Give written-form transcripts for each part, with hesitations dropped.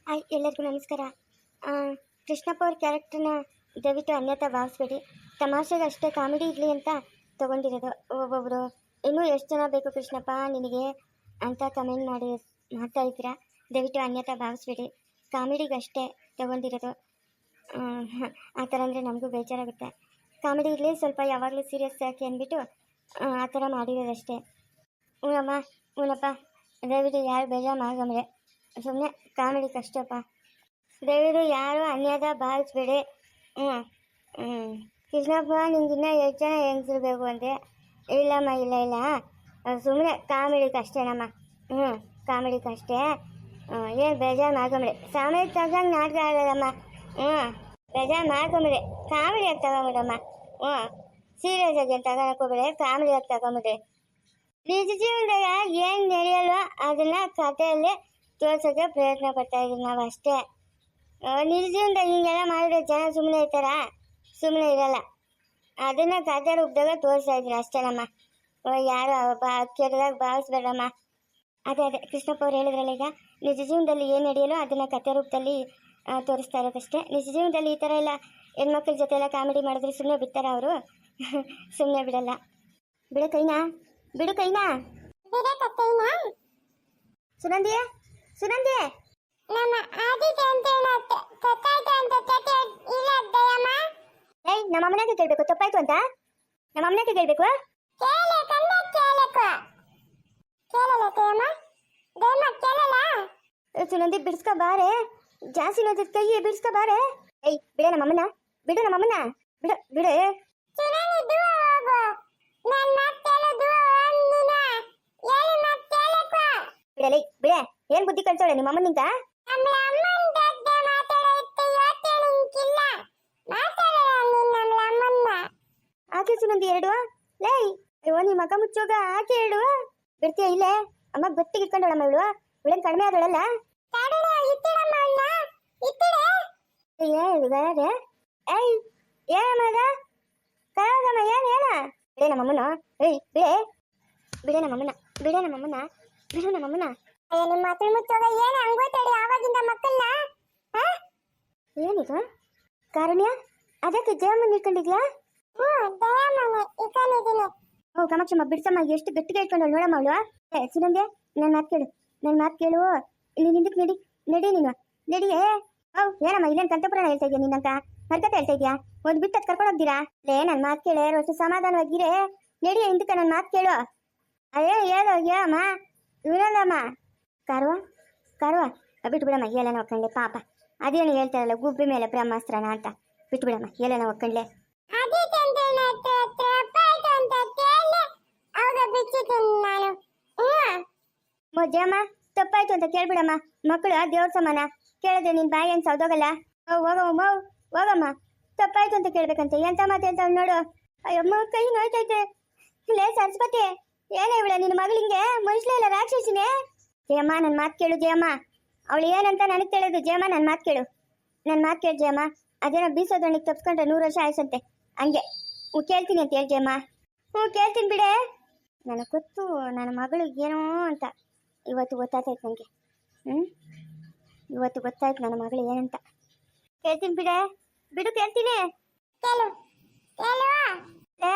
ಎಲ್ಲರಿಗೂ ನಮಸ್ಕಾರ. ಕೃಷ್ಣಪ್ಪ ಅವ್ರ ಕ್ಯಾರೆಕ್ಟರ್ನ ದಯವಿಟ್ಟು ಅನ್ಯತಾ ಭಾವಿಸ್ಬೇಡಿ. ತಮಾಷೆಗೆ ಅಷ್ಟೇ ಕಾಮಿಡಿ ಇರಲಿ ಅಂತ ತೊಗೊಂಡಿರೋದು. ಒಬ್ಬೊಬ್ಬರು ಇನ್ನೂ ಎಷ್ಟು ಜನ ಬೇಕು ಕೃಷ್ಣಪ್ಪ ನಿನಗೆ ಅಂತ ಕಮೆಂಟ್ ಮಾಡ್ತಾ ಇದ್ದೀರಾ. ದಯವಿಟ್ಟು ಅನ್ಯತಾ ಭಾವಿಸ್ಬೇಡಿ, ಕಾಮಿಡಿಗಷ್ಟೇ ತೊಗೊಂಡಿರೋದು. ಆ ಥರ ಅಂದರೆ ನಮಗೂ ಬೇಜಾರಾಗುತ್ತೆ. ಕಾಮಿಡಿ ಇರಲಿ ಸ್ವಲ್ಪ, ಯಾವಾಗಲೂ ಸೀರಿಯಸ್ ಯಾಕೆ ಅಂದ್ಬಿಟ್ಟು ಆ ಥರ ಮಾಡಿರೋದಷ್ಟೇ. ಹೂನಪ್ಪ ದಯವಿಟ್ಟು ಯಾರು ಬೇಜಾರು ಮಾಡಗಂಬ್ರೆ, ಸುಮ್ಮನೆ ಕಾಮಿಡಿ ಕಷ್ಟಪ್ಪ. ದಯವಿಟ್ಟು ಯಾರು ಅನ್ಯದ ಭಾವಿಸ್ಬೇಡಿ. ಕೃಷ್ಣಪ್ಪ ನಿಂಗಿನ್ನ ಎಷ್ಟು ಜನ ಹೆಂಗಸಿರ್ಬೇಕು ಅಂತೆ. ಇಲ್ಲಮ್ಮ ಇಲ್ಲ ಸುಮ್ಮನೆ ಕಾಮಿಡಿಗಷ್ಟೇನಮ್ಮ. ಕಾಮಿಡಿಗಷ್ಟೇ. ಏನು ಬೇಜಾರು ಮಾಡ್ಕೊಂಬಿಡಿ, ಸಮಯ ತಗೊಂಡು ನಾಟಕ ಆಗೋದಮ್ಮ. ಬೇಜಾರು ಮಾಡ್ಕೊಂಬಿಡಿ, ಕಾಮಿಡಿಯಾಗಿ ತಗೊಂಬಿಡಮ್ಮ. ಸೀರಿಯಸ್ ಆಗಿ ಏನು ತಗೊಳಕೋಬೇಡಿ, ಕಾಮಿಡಿಯಾಗಿ ತಗೊಂಬಿಡ್ರಿ. ನಿಜ ಜೀವನದಾಗ ಏನು ನಡೆಯಲ್ವ ಅದನ್ನು ಕಥೆಯಲ್ಲಿ ತೋರ್ಸೋಕ್ಕೆ ಪ್ರಯತ್ನ ಪಡ್ತಾ ಇದ್ದೀವಿ ನಾವು ಅಷ್ಟೇ. ನಿಜ ಜೀವನದಾಗ ಹಿಂಗೆಲ್ಲ ಮಾಡಿದ್ರೆ ಜನ ಸುಮ್ಮನೆ ಇರ್ತಾರ? ಸುಮ್ಮನೆ ಇರಲ್ಲ. ಅದನ್ನು ಕಥೆ ರೂಪದಾಗ ತೋರಿಸ್ತಾ ಇದ್ದೀನಿ ಅಷ್ಟೇನಮ್ಮ. ಯಾರು ಕೆಟ್ಟದಾಗ ಭಾವಿಸ್ಬೇಡಮ್ಮ. ಅದೇ ಕೃಷ್ಣಪ್ಪ ಅವ್ರು ಹೇಳಿದ್ರಲ್ಲ, ಈಗ ನಿಜ ಜೀವನದಲ್ಲಿ ಏನು ನಡೆಯಲ್ಲ ಅದನ್ನು ಕಥೆ ರೂಪದಲ್ಲಿ ತೋರಿಸ್ತಾ ಇರೋದಷ್ಟೇ. ನಿಜ ಜೀವನದಲ್ಲಿ ಈ ಥರ ಎಲ್ಲ ಹೆಣ್ಮಕ್ಳ ಜೊತೆ ಎಲ್ಲ ಕಾಮಿಡಿ ಮಾಡಿದ್ರೆ ಸುಮ್ಮನೆ ಬಿಡ್ತಾರ ಅವರು? ಸುಮ್ಮನೆ ಬಿಡಲ್ಲ. ಬಿಡು ಕೈನಾ. ಸುನಂದಿ ನಮ್ಮ ಅಮ್ಮನಾಗೆ ಕೇಳಬೇಕು, ತಪ್ಪಾಯ್ತು ಅಂತ ನಮ್ಮ ಅಮ್ಮನಾಗೆ ಕೇಳಬೇಕು. ಸುನಂದಿ ಬಿಡಿಸ್ಕ ಬಾರೆ, ಜಾಸ್ತಿ ನೋಡಿದ ಕೈ ಬಿಡಿಸ್ಕ ಬಾರೆ. ಬಿಡ ನಮ್ಮಮ್ಮನ, ಬಿಡು ಬಿಡೆ. ಬಿಡಲಿ ಬಿಡೆ. ಏನ್ ಬುದ್ಧಿ ಕಳ್ಸೋಳೆ ನಿಮ್ಮ ಅಮ್ಮನಿಂದ? ಆಕೆ ಸುನಂದಿ ಎರಡು ಲೈ ನಿಮ್ಮ ಮಗ ಮುಚ್ಚೋಗ ಆಕೆ ಎರಡು ಬಿಡ್ತೀಯ ಇಲ್ಲೇ? ಅಮ್ಮ ಗಟ್ಟಿಗೆ ಇಟ್ಕೊಂಡೋಳಮ್ಮ ಇವಳು. ಇವಳೇನ್ ಕಡಿಮೆ ಆದೋಳಲ್ಲ. ಏನಮ್ಮ ಕಳಗಮ್ಮ ಏನ? ಬಿಡೆ ನಮ್ಮಮ್ಮನ. ಬಿಡೆ ನಮ್ಮಮ್ಮನ. ನಿಮ್ಮ ಮಾತು ಮುಚ್ಚೋಗ ಏನು ಹಂಗೋತಾಡಿ ಆವಾಗಿಂದ ಮಕ್ಕಳನ್ನ? ಏನಿದು ಕಾರುಣ್ಯ? ಅದಕ್ಕೆ ಜಯಮ್ಮನ ಇಟ್ಕೊಂಡಿದ್ಯಾ? ಕಾಮಾಕ್ಷಮ್ಮ ಬಿಡ್ಸಮ್ಮ, ಎಷ್ಟು ಗಟ್ಟಿಗೆ ಇಟ್ಕೊಂಡು ನೋಡಮ್ಮ ಅವಳು. ಸುನಂದೆ ನನ್ನ ಮಾತು ಕೇಳು. ಇಲ್ಲಿ ನಿಂದಕ್ಕೆ ನಡಿ ನೀನು ನಡಿಯೇ. ಏನಮ್ಮ ಇಲ್ಲೇನು ಕಂಠಪುರಾಣ ಹೇಳ್ತಾ ಇದೆಯಾ? ನಿನ್ನಂತ ಹರ್ಕತೆ ಹೇಳ್ತಾ ಇದೆಯಾ? ಒಂದು ಬಿಟ್ಟು ಅದು ಕರ್ಕೊಂಡು ಹೋಗ್ತೀರಾ? ನನ್ನ ಮಾತು ಕೇಳೇ, ಅಷ್ಟು ಸಮಾಧಾನವಾಗಿರೇ. ನಡಿಯೇ ಹಿಂದಕ್ಕೆ ನನ್ನ ಮಾತು ಕೇಳು. ಹೇಳಮ್ಮ ಇವನಲ್ಲಮ್ಮ. ಕಾರುವ ಬಿಟ್ಟು ಬಿಡಮ್ಮ, ಏಲೇನ ಒಕ್ಕಂಡ್ಲೆ ಪಾಪ. ಅದೇನು ಹೇಳ್ತಾರಲ್ಲ ಗುಬ್ಬಿ ಮೇಲೆ ಬ್ರಹ್ಮಾಸ್ತ್ರನ ಅಂತ. ಬಿಟ್ಟು ಬಿಡಮ್ಮ, ಏಲೇನ ಒಕ್ಕಂಡ್ಲೆ. ಜಯಮ್ಮ ತಪ್ಪಾಯ್ತು ಅಂತ ಕೇಳ್ಬಿಡಮ್ಮ. ಮಕ್ಕಳು ದೇವ್ರ ಸಮಾನ, ಕೇಳಿದ್ರೆ ನಿನ್ ಬಾಯಿ ಏನ್ ಸೌದೋಗಲ್ಲ. ಹೋಗಮ್ಮ, ತಪ್ಪಾಯ್ತು ಅಂತ ಕೇಳ್ಬೇಕಂತೆ. ಎಂತ ಮಾತು ಹೇಳ್ತಾವ್ ನೋಡು. ಅಯ್ಯಮ್ಮ ಕೈ ನೋಯ್ತೈತೆ. ಲೇ ಸರಸ್ವತಿ, ಏನೇ ಇವಳ ನಿನ್ನ ಮಗಳಿಂಗೆ ಮನುಷ್ಯಲೇ ಇಲ್ಲ ರಾಕ್ಷಸಿನೇ? ಜಯಮ್ಮ ನನ್ನ ಮಾತು ಕೇಳು ಜಯಮ್ಮ. ಅವಳು ಏನಂತ ನನಗೆ ತಿಳಿದು. ಜಯಮ್ಮ ನನ್ನ ಮಾತು ಕೇಳು ಜಯಮ್ಮ. ಅದೇನೋ ಬೀಸೋದಣ್ಣಿಗೆ ತಪ್ಸ್ಕೊಂಡ್ರೆ 100 ವರ್ಷ ಆಯ್ಸಂತೆ, ಹಂಗೆ ಕೇಳ್ತೀನಿ ಅಂತ ಹೇಳಿ ಜಯಮ್ಮ. ಕೇಳ್ತೀನಿ ಬಿಡೆ. ನನಗೆ ಗೊತ್ತು ನನ್ನ ಮಗಳು ಏನೋ ಅಂತ. ಇವತ್ತು ಗೊತ್ತಾಯ್ತು ನನಗೆ. ಇವತ್ತು ಗೊತ್ತಾಯ್ತು ನನ್ನ ಮಗಳು ಏನಂತ. ಕೇಳ್ತೀನಿ ಬಿಡು ಕೇಳ್ತೀನಿ.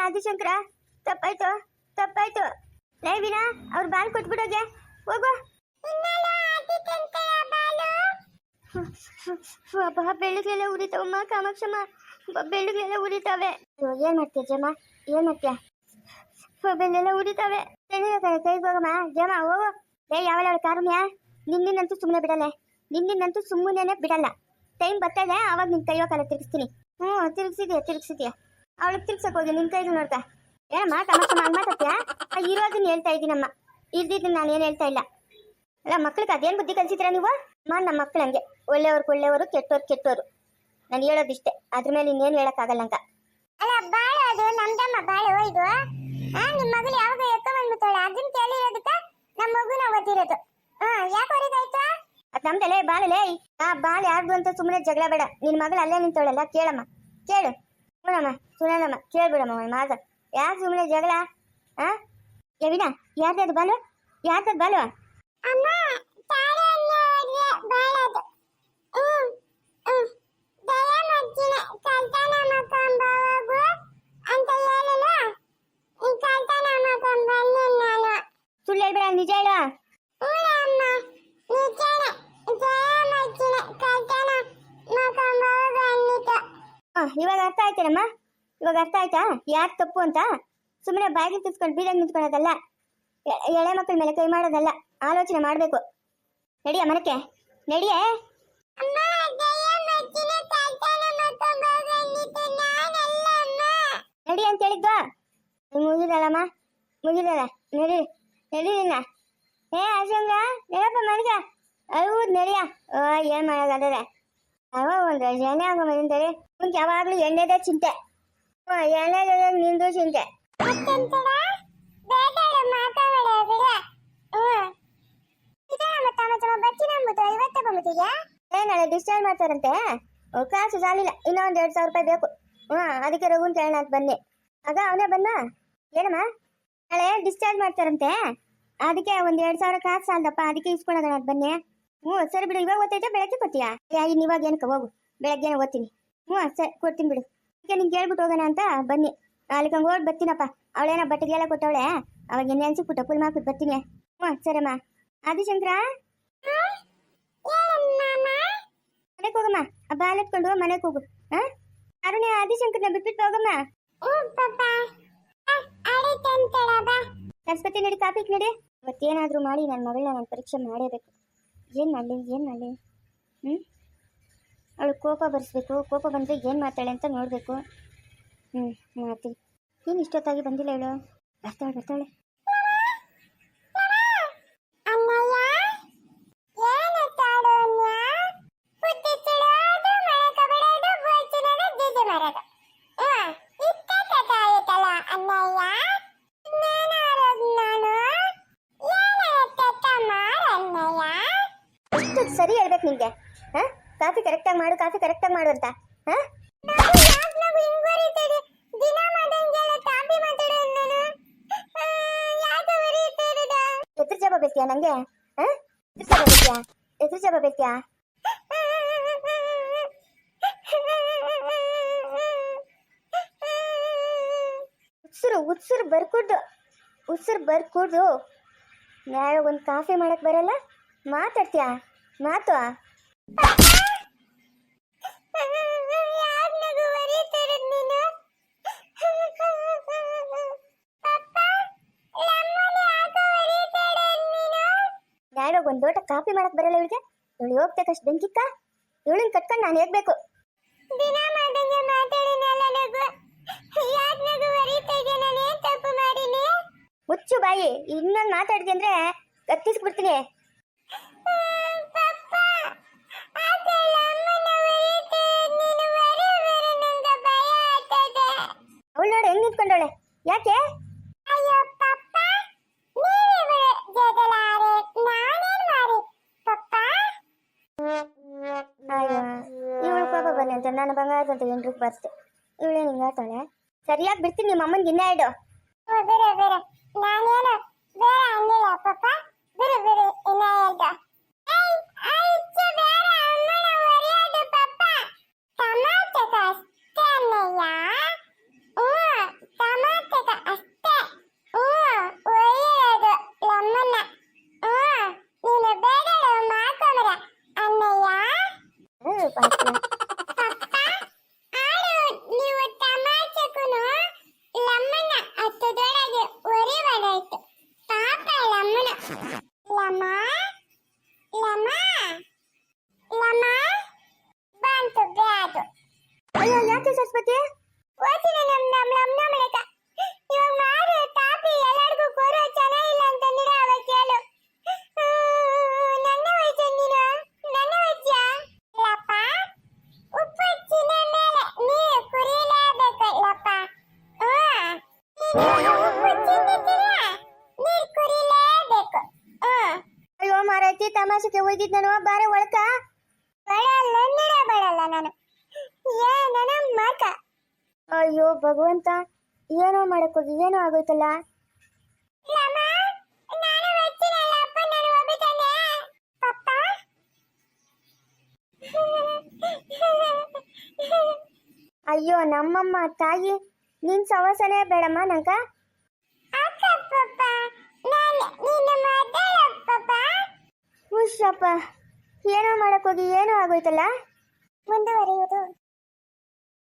ಆದಿಶಂಕರ ತಪ್ಪಾಯ್ತು. ಲೇ ವೀಣಾ ಅವ್ರು ಬಾಲ್ ಕೊಟ್ಬಿಡೋಗೆ ಹೋಗು. ಬೆಳ್ಳುಗೆಲ್ಲ ಉರಿತಾವಮ್ಮ ಕಾಮಾಕ್ಷಮ್ಮ, ಬೆಳ್ಳುಗೆಲ್ಲ ಉರಿತಾವೆ. ಏನ್ ಮಾಡ್ತೀಯ ಜಮ್ಮ? ಬೆಳ್ಳೆಲ್ಲ ಉರಿತಾವೆ. ಕೈಗೆ ಹೋಗಮ್ಮ ಜಮ್ಮ, ಹೋಗು. ಯಾವಳ ಕಾರುಣ್ಯ, ನಿನ್ನಂತೂ ಸುಮ್ಮನೆ ಬಿಡಲ್ಲ. ಟೈಮ್ ಬರ್ತಾ ಇದೆ, ಆವಾಗ ನಿನ್ ಕೈಯೋ ಕಾಲ ತಿರುಗಿಸ್ತೀನಿ. ತಿರುಗಿಸಿದ್ಯಾ ಅವಳಿಗೆ ತಿರ್ಗ್ಸಕ್ ಹೋಗಿ ನಿನ್ ಕೈದು ನೋಡ್ತಾ. ಏನಮ್ಮ ಕಾಮಾಕ್ಷಮ್ಮ ಹಂಗ್ ಮಾತಾಡ್ತೀಯಾ? ಇರೋದನ್ನ ಹೇಳ್ತಾ ಇದ್ದೀನಮ್ಮ, ಇದ್ದಿದ್ದನ್ನ ನಾನು ಏನು ಹೇಳ್ತಾ ಇಲ್ಲ. ಅಲ್ಲ ಮಕ್ಳಿಗೆ ಅದೇನು ಬುದ್ಧಿ ಕಲಿಸಿದ್ರ ನೀವು? ನಮ್ಮ ಮಕ್ಳು ಹಂಗೆ ಒಳ್ಳೆಯವ್ರು ಕೆಟ್ಟೋರು. ನಾನು ಹೇಳೋದಿಷ್ಟೇ, ಅದ್ರ ಮೇಲೆ ಇನ್ನೇನು ಹೇಳಕ್ಕಾಗಲ್ಲ ಅಂತ. ಅಲ್ಲ ಬಾಳು ಅದು ನಮ್ದಮ್ಮ ಬಾಳು ಇದು. ನಿಮ್ಮ ಮಗಳು ಯಾವಾಗ ಎತ್ಕೊಂಡ್ಬಂದ್ಬಿಡ್ತಾಳೆ ಅದನ್ನ ಕೇಳಿರೋದಕ್ಕ ನಮ್ಮ ಮಗುನ ಓದಿರೋದು. ಯಾಕೆ ಹೊರಿದಾಯ್ತು? ಅದು ನಮ್ದಲೇ ಬಾಳಲೇ. ಬಾಲ್ ಯಾರ್ದು ಅಂತ ಸುಮ್ಮನೆ ಜಗಳ ಬೇಡ. ನಿನ್ನ ಮಗಳು ಅಲ್ಲೇ ನಿಂತೋಳಲ್ಲ, ಕೇಳಮ್ಮ ಕೇಳು. ಸುನಮ್ಮ ಕೇಳ್ಬಿಡಮ್ಮ ಒಂದು ಮಾತು. ಯಾಕೆ ಸುಮ್ಮನೆ ಜಗಳ? ವಿನಾ ಯಾರ್ದದು ಬಾಲು? ಅಮ್ಮ ಇವಾಗ ಅರ್ಥ ಆಯ್ತೇನಮ್ಮ? ಇವಾಗ ಅರ್ಥ ಆಯ್ತಾ ಯಾಕೆ ತಪ್ಪು ಅಂತ? ಸುಮ್ಮನೆ ಬಾಯಿಗೆ ತಿಸ್ಕೊಂಡು ಬೀದಾಗ ನಿಂತ್ಕೊಳ್ಳೋದಲ್ಲ, ಎಳೆ ಮಕ್ಕಳ ಮೇಲೆ ಕೈ ಮಾಡೋದಲ್ಲ, ಆಲೋಚನೆ ಮಾಡಬೇಕು. ನಡಿಯ ಮನಕ್ಕೆ, ನಡಿಯೇ. ನಡಿ ಅಂತ ಹೇಳಿದ್ವಾ? ಮುಗಿದಲ್ಲಮ್ಮ, ಮುಗಿದಲ್ಲ. ನಡಿ ನಡೀಲಿನ. ಅಶಂಗ ನಡಪ್ಪ ಮನೆಗೆ. ಹೌದು ನಡಿಯ. ಏನು ಮಾಡೋದಾದ್ರೆ ಅವ ಒಂದು ಎಣ್ಣೆ ಆಗೋ ಮನೆಯಲ್ಲಿ ಮುಂಚೆ ಯಾವಾಗಲೂ ಎಣ್ಣೆದೇ ಚಿಂತೆ. ಎಣ್ಣೆ ನಿಂದು ಚಿಂತೆ. ನಾಳೆ ಡಿಸ್ಚಾರ್ಜ್ ಮಾಡ್ತಾರಂತೆ, ಕಾಸು ಸಾಲಿಲ್ಲ, ಇನ್ನೊಂದು 2,000 ರೂಪಾಯಿ ಬೇಕು. ಅದಕ್ಕೆ ರಘುನ್ ಕೇಳೋಣ ಅಂತ ಬನ್ನಿ. ಆಗ ಅವನೇ ಬಂದ. ಏನಮ್ಮ? ನಾಳೆ ಡಿಸ್ಚಾರ್ಜ್ ಮಾಡ್ತಾರಂತೆ, ಅದಕ್ಕೆ ಒಂದು 2,000 ಕಾಸು ಸಾಲದಪ್ಪ, ಅದಕ್ಕೆ ಇಸ್ಕೊಳೋಣ ಅಂತ ಬನ್ನಿ. ಸರಿ ಬಿಡು. ಇವಾಗ ಓದ್ತೈತೆ ಬೆಳಗ್ಗೆ ಕೊಡ್ತೀಯಾ? ಇವಾಗ ಏನಕ್ಕೆ ಹೋಗು, ಬೆಳಗ್ಗೆನೆ ಓದ್ತೀನಿ. ಸರಿ ಕೊಡ್ತೀನಿ ಬಿಡು. ಅದಕ್ಕೆ ನಿಂಗೆ ಹೇಳ್ಬಿಟ್ಟು ಹೋಗೋಣ ಅಂತ ಬನ್ನಿ. ಅಲ್ಲಿಗೆ ಹಂಗೆ ಓಡ್ ಬರ್ತೀನಪ್ಪ. ಅವಳೇನೋ ಬಟ್ಟೆಗೆಲ್ಲ ಕೊಟ್ಟವಳೆ, ಅವಾಗ ನೆನ್ಸಿಬಿಟ್ಟು ಫುಲ್ ಮಾಡ್ಬಿಟ್ಟು ಬರ್ತೀನಿ. ಸರಮ್ಮ. ಆದಿಶಂಕರ ಮನೆಗೆ ಹೋಗಮ್ಮ. ಬಾಲ್ ಎತ್ಕೊಂಡು ಮನೆಗೆ ಹೋಗು. ಅರುಣ್ಯ ಆದಿಶಂಕರ್ನ ಬಿಟ್ಬಿಟ್ಟು ಹೋಗಮ್ಮ. ಸರಸ್ವತಿ ನಡಿ, ಕಾಪಿಗೆ ನಡಿ. ಇವತ್ತೇನಾದರೂ ಮಾಡಿ ನನ್ನ ಮಗಳನ್ನ ನಾನು ಪರೀಕ್ಷೆ ಮಾಡೇಬೇಕು. ಏನು ಮಾಡಲಿ? ಅವಳು ಕೋಪ ಬರ್ಸ್ಬೇಕು. ಕೋಪ ಬಂದರೆ ಏನು ಮಾಡ್ತಾಳೆ ಅಂತ ನೋಡಬೇಕು. ಮಾಡ್ತೀನಿ. ಏನು ಇಷ್ಟೊತ್ತಾಗಿ ಬಂದಿಲ್ಲ ಹೇಳು? ಬರ್ತಾಳೆ. ಸರಿ ಹೇಳ್ಬೇಕು ನಿಂಗೆ. ಕಾಫಿ ಕರೆಕ್ಟಾಗಿ ಮಾಡು ಅಂತ. ಎದುರು ಜವಾಬ್ ಬೇಕ್ಯಾ ನಂಗೆ? ಎದುರು ಜವಾಬ್ ಬೇಕ್ಯಾ? ಉತ್ಸರು ಬರ್ಕೂಡ್ದು. ನಾಳೆ ಒಂದು ಕಾಫಿ ಮಾಡಕ್ ಬರಲ್ಲ, ಮಾತಾಡ್ತೀಯಾ? ಮಾತು ನಾಳೆ ಒಂದು ದೊಡ್ಡ ಕಾಫಿ ಮಾಡಕ್ ಬರಲ್ಲ ಇವಳಿಗೆ. ಇವಳು ಹೋಗ್ತಕ್ಕಷ್ಟು ಬೆಂಕಿಕ್ಕ ಇವಳನ್ನ ಕಟ್ಕೊಂಡು ನಾನು ಹೇಗ್ಬೇಕು? ಮುಚ್ಚು ಬಾಯಿ. ಇನ್ನೊಂದು ಮಾತಾಡಿದೆ ಅಂದ್ರೆ ಕತ್ತಿಸ್ಬಿಡ್ತೀನಿ. ಅವಳು ನೋಡಿ ಹೆಂಗ್ ನಿಂತ್ಕೊಂಡವಳೆ. ಯಾಕೆ? ಇವಳು ಕೋಪ ಬನ್ನಿ ಅಂತ ನಾನು ಬಂಗಾರದಂತ ಏನ್ರಿಗೆ ಬರ್ತೆ. ಇವಳೇ ಹಿಂಗೆ ಆಡ್ತಾಳೆ. ಸರಿಯಾಗಿ ಬಿಡ್ತೀನಿ ನಿಮ್ಮ ಅಮ್ಮನಿಗೆ. ಇನ್ನ ಇಡು. ಅಯ್ಯೋ ಯಾಕೆ ಸರಸ್ವತಿ? ಅಯ್ಯೋ ಮಾರೈತಿ, ತಮಾಷೆಗೆ ಹೋಗಿದ್ ನಾನು. ಬಾರೆ ಒಳಕ ಬರಲ್ಲ ನಾನು. ಅಯ್ಯೋ ಭಗವಂತ, ಏನೋ ಮಾಡಕ್ ಹೋಗಿ ಏನೋ ಆಗೋಯ್ತಲ್ಲ. ಅಯ್ಯೋ ನಮ್ಮಮ್ಮ ತಾಯಿ, ನಿನ್ ಸವಸನೆ ಬೇಡಮ್ಮ ನಂಗ. ಹುಷಪ್ಪ, ಏನೋ ಮಾಡಕ್ ಹೋಗಿ ಏನೋ ಆಗೋಯ್ತಲ್ಲ. ಮುಂದುವರಿಯುವುದು.